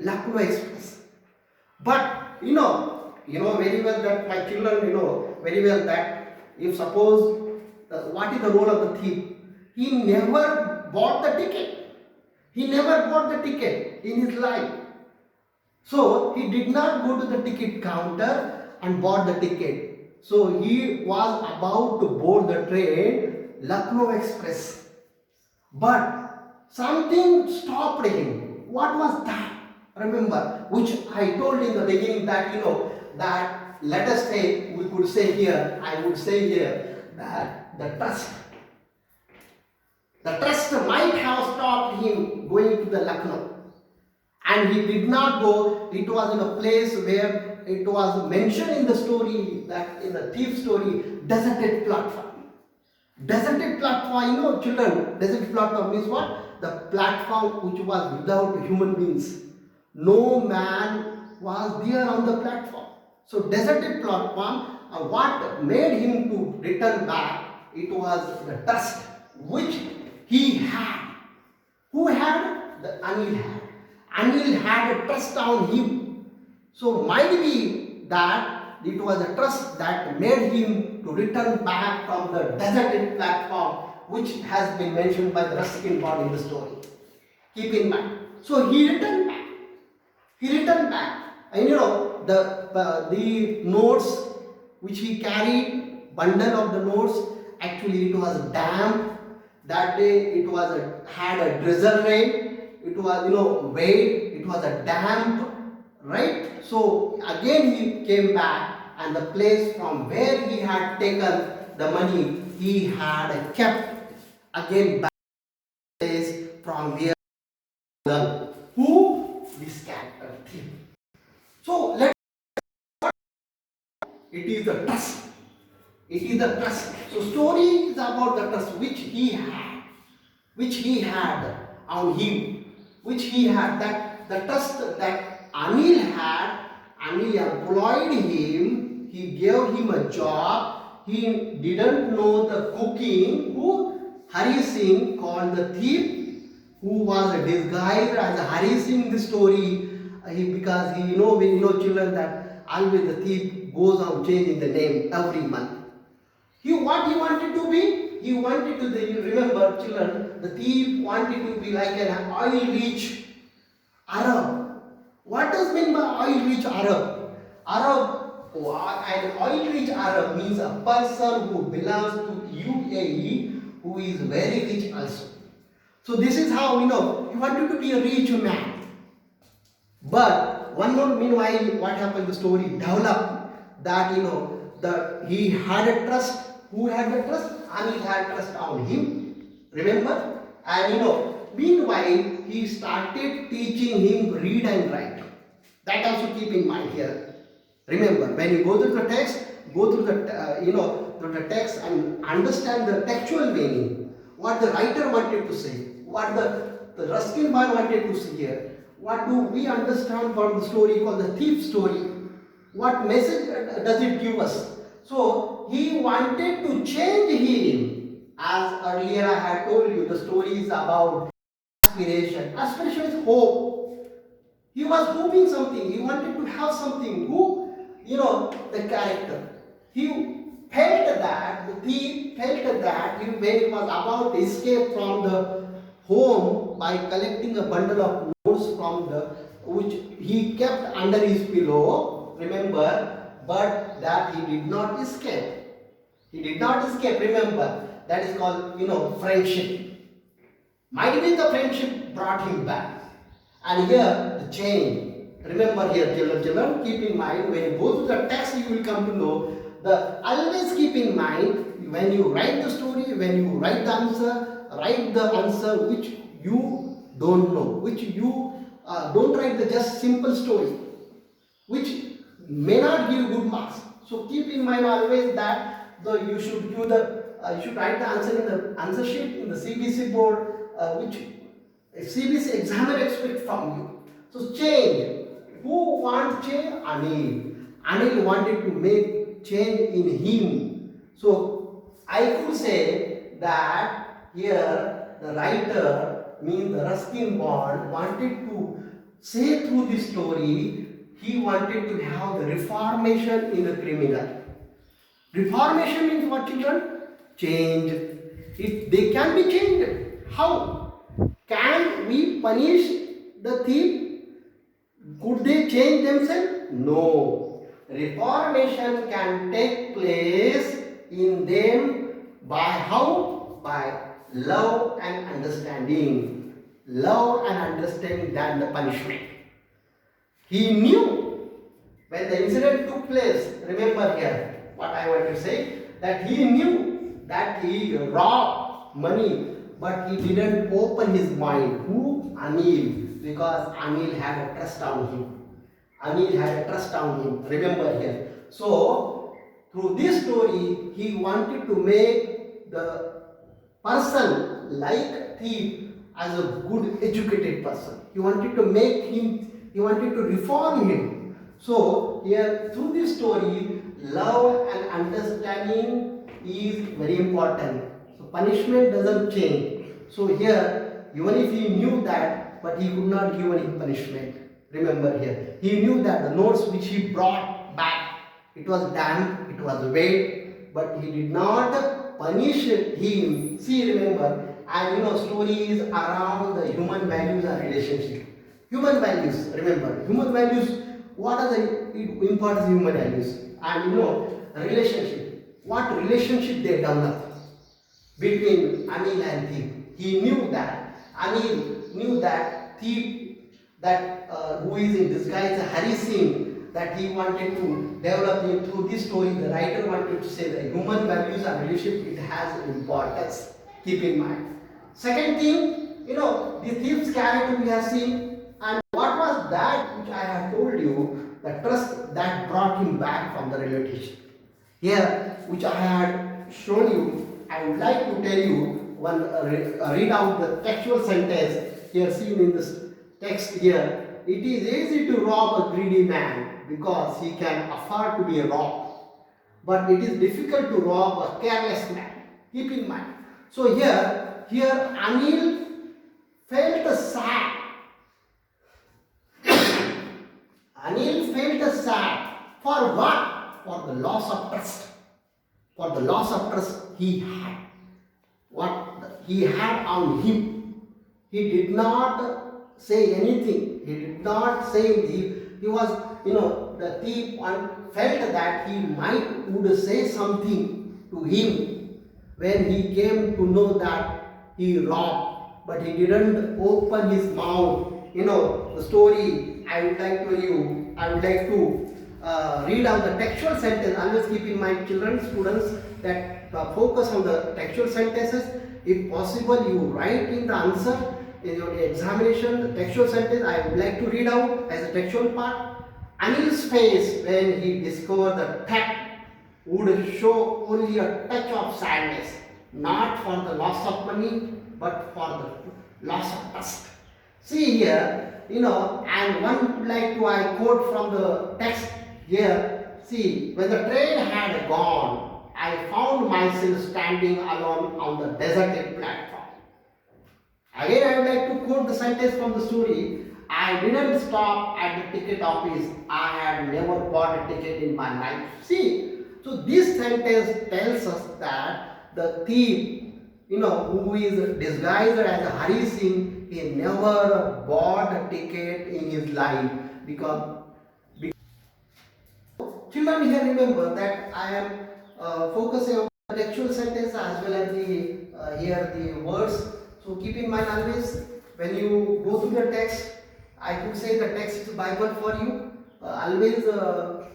Lucknow Express. But very well that my children very well that if suppose what is the role of the thief? He never bought the ticket. He never bought the ticket in his life. So he did not go to the ticket counter and bought the ticket. So he was about to board the train Lucknow Express. But something stopped him. What was that? Remember, which I told in the beginning that that let us say, we could say here, I would say here that the trust. The trust might have stopped him going to the Lucknow. And he did not go. It was in a place where it was mentioned in the story, that in the thief story, deserted platform. Deserted platform, children, deserted platform means what? The platform which was without human beings. No man was there on the platform. So deserted platform, what made him to return back? It was the trust which he had. Who had? The Anil had. Anil had a trust on him. So might be that it was a trust that made him to return back from the deserted platform which has been mentioned by the Ruskin bond in the story. Keep in mind. So he returned back. He returned back. And the notes which he carried, bundle of the notes, actually it was damp. That day it was had a drizzle rain. It was wet. It was a damp, right? So again he came back, and the place from where he had taken the money he had kept again back to the place from where who this character thief. So let it is the trust. It is the trust. So story is about the trust which he had on him, which he had, that the trust that Anil had. Anil employed him. He gave him a job. He didn't know the cooking. Who? Hari Singh, called the thief, who was disguised as Hari Singh in the story. Because we know children that always the thief goes on changing the name every month. What he wanted to be? He wanted to, remember children, the thief wanted to be like an oil-rich Arab. What does mean by oil-rich Arab? An oil-rich Arab means a person who belongs to UAE, who is very rich also. So this is how he wanted to be a rich man. But one more meanwhile, what happened? The story developed that he had a trust. Who had the trust? Anil had trust on him. Remember? And meanwhile, he started teaching him read and write. That also keep in mind here. Remember, when you go through the text, go through the through the text and understand the textual meaning. What the writer wanted to say, what the Ruskin man wanted to say here. What do we understand from the story called the thief story? What message does it give us? So he wanted to change him. As earlier I had told you, the story is about aspiration. Aspiration is hope. He was hoping something. He wanted to have something. Who? The character. He felt that, the thief felt that when he was about to escape from the home by collecting a bundle of notes from which he kept under his pillow, remember, but that he did not escape. He did not escape, remember. That is called, friendship. Might be the friendship brought him back. And here, the change. Remember here, children, keep in mind, when you go to the text, you will come to know, always keep in mind, when you write the story, when you write the answer which you don't know, which you don't write the just simple story, which may not give good marks. So keep in mind always that you should give you should write the answer in the answer sheet in the CBC board, which CBC examiner expect from you. So change. Who wants change? Anil. Anil wanted to make change in him. So I could say that here the writer, means the Ruskin bond, wanted to say through this story, he wanted to have the reformation in the criminal. Reformation means what, children? Change. They can be changed. How? Can we punish the thief? Could they change themselves? No. Reformation can take place in them by how? By love and understanding. Love and understanding than the punishment. He knew when the incident took place, remember here what I want to say, that he knew that he robbed money, but he didn't open his mind. Who? Anil, because Anil had a trust on him. Anil had a trust on him, remember here. So, through this story, he wanted to make the person like thief as a good educated person. He wanted to make him, he wanted to reform him. So, here through this story, love and understanding is very important. So, punishment doesn't change. So, here, even if he knew that, but he could not give any punishment. Remember here, he knew that the notes which he brought back, it was damp, it was wet, but he did not punish him. See, remember, and stories around the human values and relationship. Human values, remember, human values, what are the important human values? And relationship, what relationship they develop between Anil and thief. He knew that, Anil knew that thief, that who is in disguise, Hari Singh, that he wanted to develop him. Through this story, the writer wanted to say that human values and relationship, it has importance. Keep in mind. Second thing, the thief's character we have seen, and what was that which I have told you, the trust that brought him back from the railway station. Here, which I had shown you, I would like to tell you one read out the textual sentence here seen in this text here. It is easy to rob a greedy man because he can afford to be robbed, but it is difficult to rob a careless man. Keep in mind. So here Anil felt sad. Anil felt sad for what? For the loss of trust. For the loss of trust he had. What he had on him. He did not say anything. He did not say, he was, the thief felt that he would say something to him when he came to know that he robbed, but he didn't open his mouth. The story I would like to read out the textual sentence. Always keep in mind, children, students, that focus on the textual sentences. If possible, you write in the answer in your examination, the textual sentence I would like to read out as a textual part. Anil's face when he discovered the theft would show only a touch of sadness, not for the loss of money, but for the loss of trust. See here, and one would like to I quote from the text here. See, when the train had gone, I found myself standing alone on the deserted platform. Again, I would like to quote the sentence from the story. I didn't stop at the ticket office. I had never bought a ticket in my life. See, so this sentence tells us that the thief, who is disguised as a Hari Singh, he never bought a ticket in his life because children, here remember that I am focusing on the textual sentence as well as the words. So keep in mind always when you go through the text, I could say the text is Bible for you. Always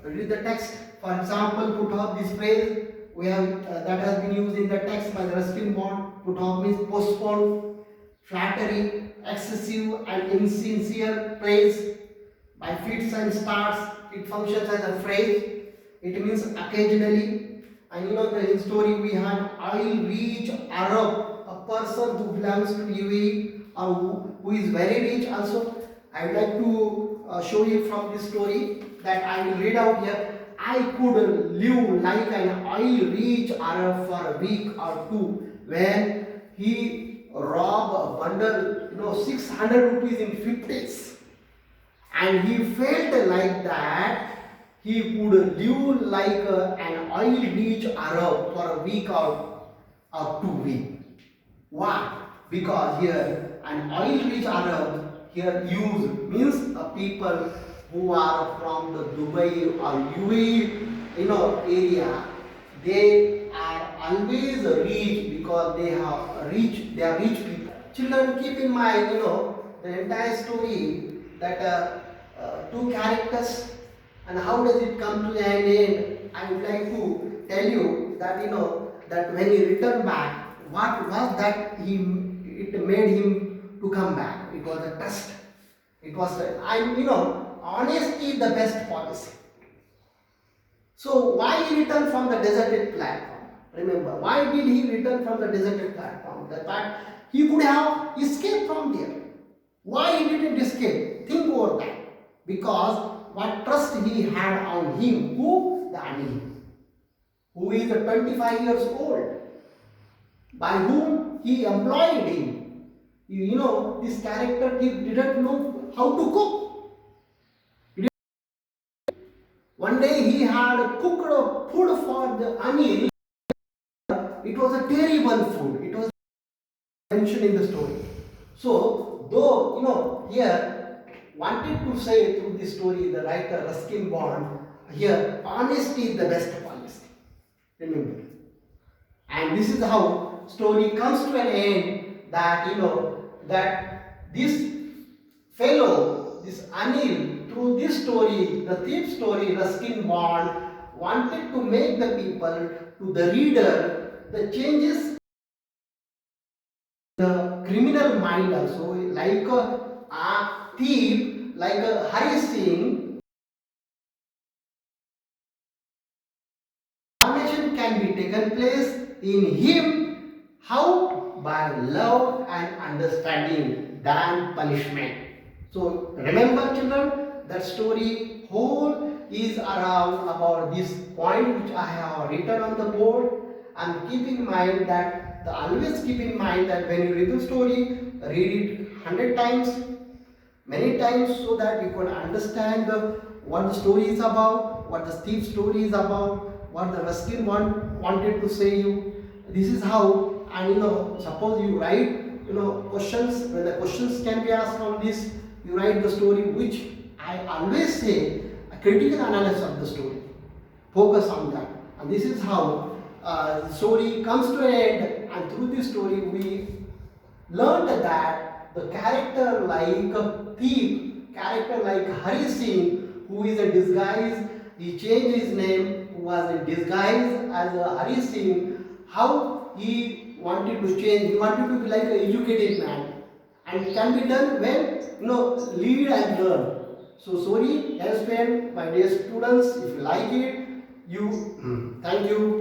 read the text. For example, put off this phrase we have that has been used in the text by the Ruskin Bond. Put off means postpone, flattery, excessive and insincere praise. By fits and starts, it functions as a phrase. It means occasionally. And the story we have, I will reach Arab. A person who belongs to UAE or who is very rich also. I would like to show you from this story that I will read out here. I could live like an oil-rich Arab for a week or two when he robbed a bundle, 600 rupees in 50s. and he felt like that he would live like an oil-rich Arab for a week or 2 weeks. Why? Because here an oil-rich Arab here used means people who are from the Dubai or UAE area. They are always rich because they are rich people. Children, keep in mind, the entire story that two characters and how does it come to an end. I would like to tell you that that when he returned back, what was that it made him to come back? It was a trust. It was honesty is the best policy. So why he returned from the deserted platform? Remember, why did he return from the deserted platform? The fact he could have escaped from there. Why he didn't escape? Think over that. Because what trust he had on him, who? The Anil, who is 25 years old, by whom he employed him. This character he didn't know how to cook. One day he had cooked food for the Anil. It was a terrible food. It was mentioned in the story. So, though, here wanted to say through this story, the writer Ruskin Bond, here honesty is the best policy. Remember. And this is how story comes to an end, that that this fellow, this Anil, through this story, the thief story, Ruskin Bond wanted to make the people, to the reader, the changes the criminal mind also, like a thief, like a Hari Singh. Transformation can be taken place in him. How? By love and understanding than punishment. So remember, children, that story whole is around about this point which I have written on the board. And keep in mind that always keep in mind that when you read the story, read it 100 times, many times, so that you can understand what the story is about, what the thief story is about, what the Ruskin wanted to say you. This is how. And suppose you write questions, when the questions can be asked from this, you write the story, which I always say a critical analysis of the story. Focus on that. And this is how the story comes to an end, and through this story we learned that the character like thief, character like Hari Singh, who is a disguise, he changed his name, who was in disguise as a Hari Singh, how he wanted to change, he wanted to be like an educated man, and it can be done when lead and learn. So sorry, elsewhere, my dear students, if you like it, thank you.